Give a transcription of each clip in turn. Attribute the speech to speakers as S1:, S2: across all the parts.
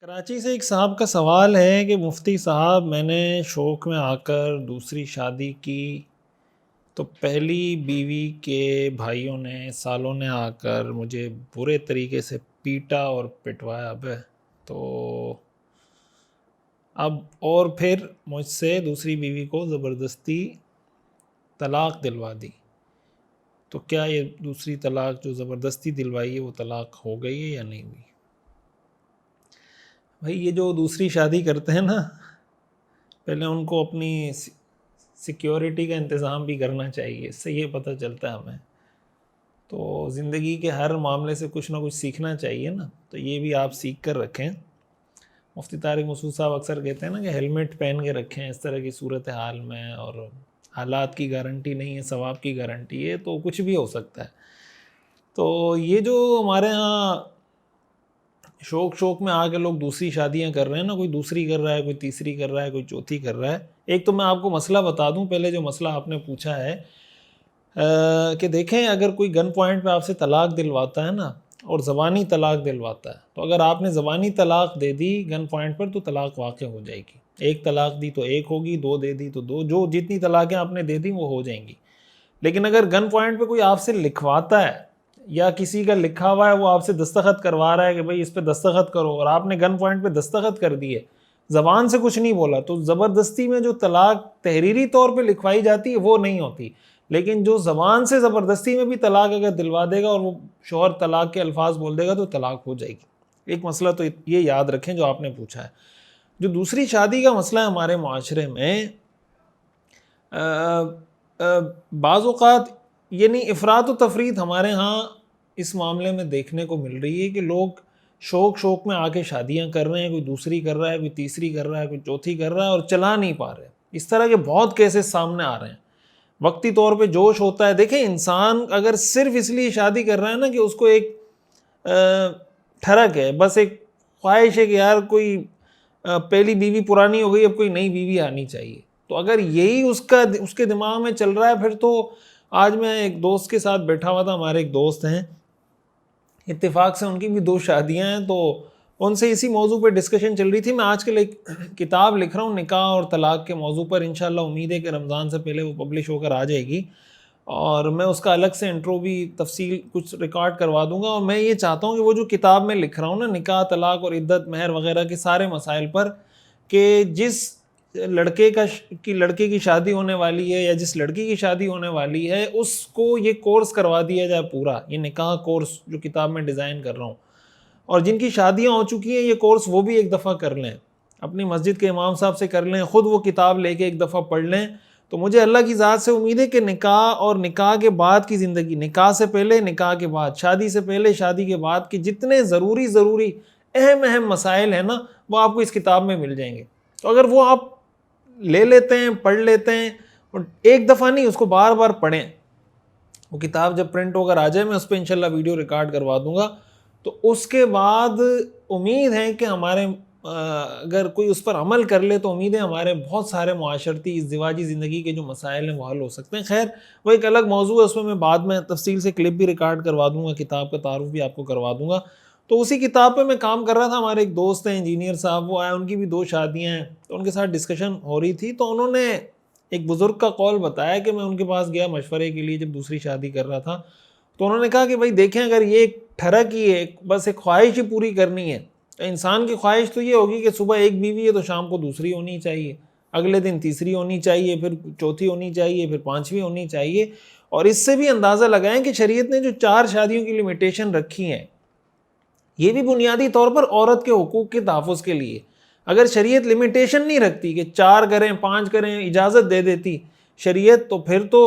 S1: کراچی سے ایک صاحب کا سوال ہے کہ مفتی صاحب میں نے شوق میں آ کر دوسری شادی کی تو پہلی بیوی کے بھائیوں نے سالوں نے آ کر مجھے برے طریقے سے پیٹا اور پٹوایا تو اب اور پھر مجھ سے دوسری بیوی کو زبردستی طلاق دلوا دی، تو کیا یہ دوسری طلاق جو زبردستی دلوائی ہے وہ طلاق ہو گئی ہے یا نہیں ہوئی؟ بھائی یہ جو دوسری شادی کرتے ہیں نا، پہلے ان کو اپنی سیکیورٹی کا انتظام بھی کرنا چاہیے، اس سے یہ پتہ چلتا ہے ہمیں۔ تو زندگی کے ہر معاملے سے کچھ نہ کچھ سیکھنا چاہیے نا، تو یہ بھی آپ سیکھ کر رکھیں۔ مفتی طارق مسعود صاحب اکثر کہتے ہیں نا کہ ہیلمٹ پہن کے رکھیں اس طرح کی صورتحال میں، اور حالات کی گارنٹی نہیں ہے، ثواب کی گارنٹی ہے، تو کچھ بھی ہو سکتا ہے۔ تو یہ جو ہمارے ہاں شوق میں آ کے لوگ دوسری شادیاں کر رہے ہیں نا، کوئی دوسری کر رہا ہے، کوئی تیسری کر رہا ہے، کوئی چوتھی کر رہا ہے۔ ایک تو میں آپ کو مسئلہ بتا دوں، پہلے جو مسئلہ آپ نے پوچھا ہے کہ دیکھیں اگر کوئی گن پوائنٹ پہ آپ سے طلاق دلواتا ہے نا اور زبانی طلاق دلواتا ہے، تو اگر آپ نے زبانی طلاق دے دی گن پوائنٹ پر تو طلاق واقع ہو جائے گی۔ ایک طلاق دی تو ایک ہوگی، دو دے دی تو دو، جو جتنی طلاقیں آپ نے دے دی وہ ہو جائیں گی۔ لیکن اگر گن پوائنٹ پہ کوئی آپ سے لکھواتا ہے یا کسی کا لکھا ہوا ہے وہ آپ سے دستخط کروا رہا ہے کہ بھئی اس پہ دستخط کرو، اور آپ نے گن پوائنٹ پہ دستخط کر دیے، زبان سے کچھ نہیں بولا، تو زبردستی میں جو طلاق تحریری طور پہ لکھوائی جاتی ہے وہ نہیں ہوتی۔ لیکن جو زبان سے زبردستی میں بھی طلاق اگر دلوا دے گا اور وہ شوہر طلاق کے الفاظ بول دے گا تو طلاق ہو جائے گی۔ ایک مسئلہ تو یہ یاد رکھیں جو آپ نے پوچھا ہے۔ جو دوسری شادی کا مسئلہ ہے ہمارے معاشرے میں، بعض اوقات یعنی افراط و تفریط ہمارے ہاں اس معاملے میں دیکھنے کو مل رہی ہے کہ لوگ شوق میں آ کے شادیاں کر رہے ہیں، کوئی دوسری کر رہا ہے، کوئی تیسری کر رہا ہے، کوئی چوتھی کر رہا ہے اور چلا نہیں پا رہے۔ اس طرح کے بہت کیسز سامنے آ رہے ہیں۔ وقتی طور پہ جوش ہوتا ہے، دیکھیں انسان اگر صرف اس لیے شادی کر رہا ہے نا کہ اس کو ایک ٹھڑک ہے، بس ایک خواہش ہے کہ یار کوئی پہلی بیوی پرانی ہو گئی، اب کوئی نئی بیوی آنی چاہیے، تو اگر یہی اس کے دماغ میں چل رہا ہے، پھر تو آج میں ایک دوست کے ساتھ بیٹھا ہوا تھا، ہمارے ایک دوست ہیں، اتفاق سے ان کی بھی 2 شادیاں ہیں، تو ان سے اسی موضوع پہ ڈسکشن چل رہی تھی۔ میں آج کل ایک کتاب لکھ رہا ہوں نکاح اور طلاق کے موضوع پر، انشاءاللہ امید ہے کہ رمضان سے پہلے وہ پبلش ہو کر آ جائے گی، اور میں اس کا الگ سے انٹرو بھی تفصیل کچھ ریکارڈ کروا دوں گا۔ اور میں یہ چاہتا ہوں کہ وہ جو کتاب میں لکھ رہا ہوں نا، نکاح، طلاق اور عدت، مہر وغیرہ کے سارے مسائل پر، کہ جس لڑکے کی شادی ہونے والی ہے یا جس لڑکی کی شادی ہونے والی ہے، اس کو یہ کورس کروا دیا جائے پورا، یہ نکاح کورس جو کتاب میں ڈیزائن کر رہا ہوں، اور جن کی شادیاں ہو چکی ہیں یہ کورس وہ بھی ایک دفعہ کر لیں، اپنی مسجد کے امام صاحب سے کر لیں، خود وہ کتاب لے کے ایک دفعہ پڑھ لیں۔ تو مجھے اللہ کی ذات سے امید ہے کہ نکاح اور نکاح کے بعد کی زندگی، نکاح سے پہلے، نکاح کے بعد، شادی سے پہلے، شادی کے بعد کی جتنے ضروری اہم مسائل ہیں نا، وہ آپ کو اس کتاب میں مل جائیں گے۔ تو اگر وہ آپ لے لیتے ہیں، پڑھ لیتے ہیں، اور ایک دفعہ نہیں، اس کو بار بار پڑھیں، وہ کتاب جب پرنٹ ہو کر آ جائے میں اس پہ انشاءاللہ ویڈیو ریکارڈ کروا دوں گا، تو اس کے بعد امید ہے کہ ہمارے اگر کوئی اس پر عمل کر لے تو امید ہے ہمارے بہت سارے معاشرتی ازدواجی زندگی کے جو مسائل ہیں وہ حل ہو سکتے ہیں۔ خیر وہ ایک الگ موضوع ہے، اس میں بعد میں تفصیل سے کلپ بھی ریکارڈ کروا دوں گا، کتاب کا تعارف بھی آپ کو کروا دوں گا۔ تو اسی کتاب پہ میں کام کر رہا تھا، ہمارے ایک دوست ہیں انجینئر صاحب، وہ آئے، ان کی بھی 2 شادیاں ہیں، تو ان کے ساتھ ڈسکشن ہو رہی تھی، تو انہوں نے ایک بزرگ کا قول بتایا کہ میں ان کے پاس گیا مشورے کے لیے جب دوسری شادی کر رہا تھا، تو انہوں نے کہا کہ بھائی دیکھیں اگر یہ ایک ٹھڑک ہی ہے، بس ایک خواہش ہی پوری کرنی ہے، تو انسان کی خواہش تو یہ ہوگی کہ صبح ایک بیوی ہے تو شام کو دوسری ہونی چاہیے، اگلے دن تیسری ہونی چاہیے، پھر چوتھی ہونی چاہیے، پھر 5ویں ہونی چاہیے۔ اور اس سے بھی اندازہ لگائیں کہ شریعت نے جو 4 شادیوں کی لمیٹیشن رکھی ہیں، یہ بھی بنیادی طور پر عورت کے حقوق کے تحفظ کے لیے۔ اگر شریعت لمیٹیشن نہیں رکھتی کہ 4 کریں، 5 کریں، اجازت دے دیتی شریعت، تو پھر تو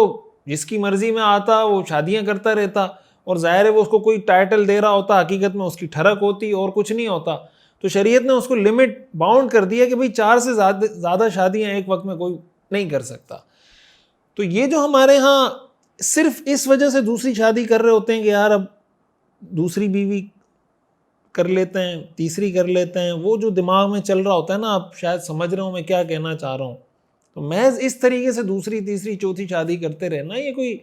S1: جس کی مرضی میں آتا وہ شادیاں کرتا رہتا، اور ظاہر ہے وہ اس کو کوئی ٹائٹل دے رہا ہوتا، حقیقت میں اس کی ٹھڑک ہوتی اور کچھ نہیں ہوتا۔ تو شریعت نے اس کو لمٹ باؤنڈ کر دیا کہ بھئی 4 سے زیادہ شادیاں ایک وقت میں کوئی نہیں کر سکتا۔ تو یہ جو ہمارے ہاں صرف اس وجہ سے دوسری شادی کر رہے ہوتے ہیں کہ یار اب دوسری بیوی کر لیتے ہیں، تیسری کر لیتے ہیں، وہ جو دماغ میں چل رہا ہوتا ہے نا، آپ شاید سمجھ رہے ہوں میں کیا کہنا چاہ رہا ہوں۔ تو محض اس طریقے سے دوسری، تیسری، چوتھی شادی کرتے رہنا یہ کوئی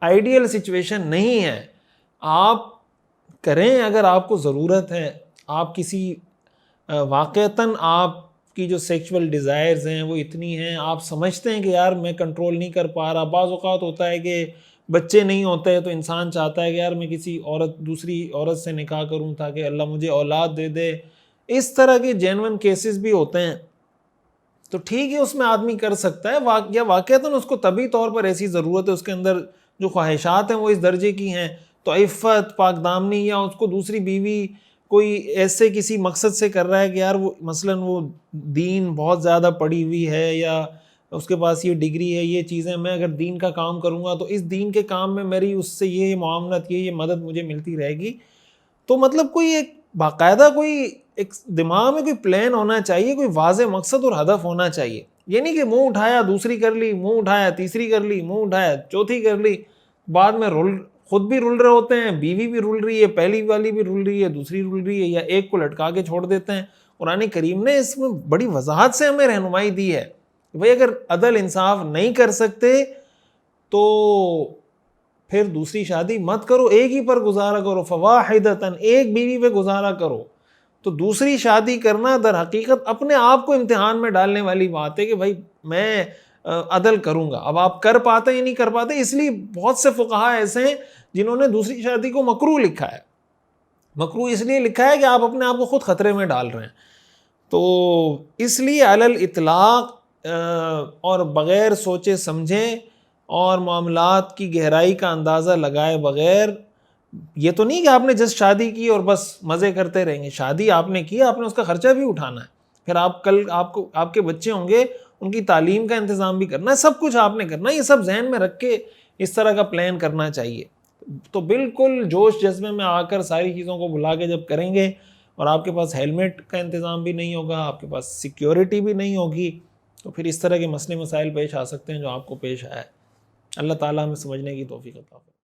S1: آئیڈیل سچویشن نہیں ہے۔ آپ کریں اگر آپ کو ضرورت ہے، آپ کسی واقعتاً آپ کی جو سیکشول ڈیزائرز ہیں وہ اتنی ہیں، آپ سمجھتے ہیں کہ یار میں کنٹرول نہیں کر پا رہا. بعض اوقات ہوتا ہے کہ بچے نہیں ہوتے تو انسان چاہتا ہے کہ یار میں کسی دوسری عورت سے نکاح کروں تاکہ اللہ مجھے اولاد دے دے. اس طرح کے جینون کیسز بھی ہوتے ہیں. تو ٹھیک ہے اس میں آدمی کر سکتا ہے، یا واقعتاً اس کو طبی طور پر ایسی ضرورت ہے، اس کے اندر جو خواہشات ہیں وہ اس درجے کی ہیں، تو عفت پاک دامنی، یا اس کو دوسری بیوی کوئی ایسے کسی مقصد سے کر رہا ہے کہ یار وہ مثلاً وہ دین بہت زیادہ پڑھی ہوئی ہے، یا اس کے پاس یہ ڈگری ہے، یہ چیزیں، میں اگر دین کا کام کروں گا تو اس دین کے کام میں میری اس سے یہ معاونت، یہ مدد مجھے ملتی رہے گی. تو مطلب کوئی ایک باقاعدہ کوئی ایک دماغ میں کوئی پلان ہونا چاہیے، کوئی واضح مقصد اور ہدف ہونا چاہیے. یہ نہیں کہ منہ اٹھایا دوسری کر لی، منہ اٹھایا تیسری کر لی، منہ اٹھایا چوتھی کر لی، بعد میں خود بھی رول رہے ہوتے ہیں، بیوی بھی رول رہی ہے، پہلی والی بھی رول رہی ہے، دوسری رول رہی ہے، یا ایک کو لٹکا کے چھوڑ دیتے ہیں. قرآن کریم نے اس میں بڑی وضاحت سے ہمیں رہنمائی دی ہے کہ بھئی اگر عدل انصاف نہیں کر سکتے تو پھر دوسری شادی مت کرو، ایک ہی پر گزارا کرو، فواحدتاً، ایک بیوی پہ گزارا کرو. تو دوسری شادی کرنا در حقیقت اپنے آپ کو امتحان میں ڈالنے والی بات ہے کہ بھائی میں عدل کروں گا. اب آپ کر پاتے یا نہیں کر پاتے، اس لیے بہت سے فقہاء ایسے ہیں جنہوں نے دوسری شادی کو مکروہ لکھا ہے. مکروہ اس لیے لکھا ہے کہ آپ اپنے آپ کو خود خطرے میں ڈال رہے ہیں. تو اس لیے علی الاطلاق اور بغیر سوچے سمجھے اور معاملات کی گہرائی کا اندازہ لگائے بغیر، یہ تو نہیں کہ آپ نے جس شادی کی اور بس مزے کرتے رہیں گے. شادی آپ نے کی، آپ نے اس کا خرچہ بھی اٹھانا ہے، پھر آپ کے بچے ہوں گے، ان کی تعلیم کا انتظام بھی کرنا ہے، سب کچھ آپ نے کرنا ہے. یہ سب ذہن میں رکھ کے اس طرح کا پلان کرنا چاہیے. تو بالکل جوش جذبے میں آ کر ساری چیزوں کو بھلا کے جب کریں گے، اور آپ کے پاس ہیلمٹ کا انتظام بھی نہیں ہوگا، آپ کے پاس سیکیورٹی بھی نہیں ہوگی، تو پھر اس طرح کے مسئلے مسائل پیش آ سکتے ہیں جو آپ کو پیش آیا ہے. اللہ تعالیٰ ہمیں سمجھنے کی توفیق عطا فرمائے.